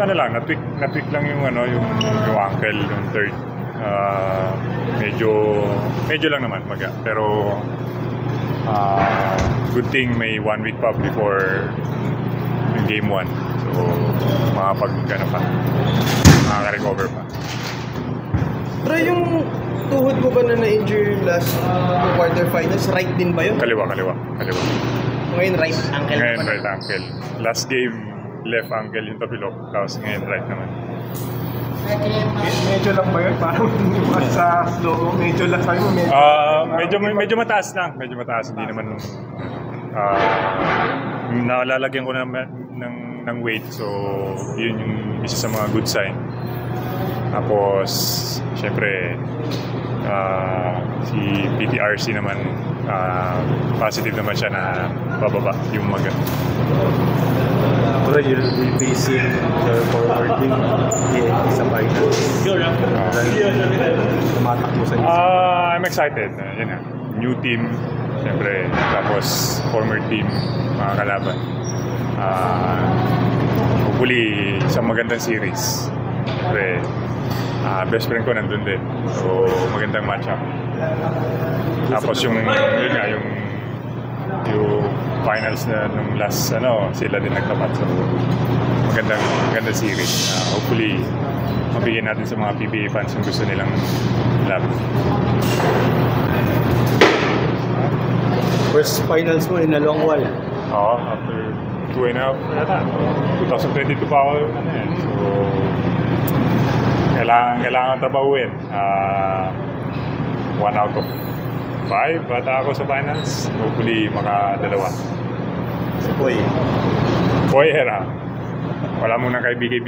ano lang, na-tweak lang yung ano, yung ankle, yung third. Medyo lang naman pero good thing may 1 week pa before yung game 1. So makaka-recover pa. Pero yung tuhod mo ba na na-injure last quarterfinals, right din ba yun? Kaliwa. Ngayon right ankle. Ngayon right ankle. Last game left ankle yung tapilok, tapos ngayon right naman. Medyo lang ba yun? Parang sa slow, medyo lang sa'yo. Medyo mataas lang. Medyo mataas. Hindi naman nalalagyan ko ng weight. So, yun yung isa sa mga good sign. Tapos, syempre, si PTRC naman, positive naman siya na bababa yung maga. Pero you'll be facing the forward team sa finals. Tumatakbo sa isa. I'm excited. Yan na. New team, syempre. Tapos, former team, mga kalaban. Hopefully, isang magandang series. Syempre, best friend ko nandun din. So, magandang matchup. Tapos yung finals na nung last sila din nagtapat. So, magandang series. Hopefully, mabigyan natin sa mga PBA fans yung gusto nilang laban. First finals mo in a long while. Oo, after 2.5 yata. 2022 pa ako So, kailangan trabahuin. 1 out of 5 bata ako sa finals. Hopefully, makadalawa. Si Boy. Boy, wala mo nang kaibigan.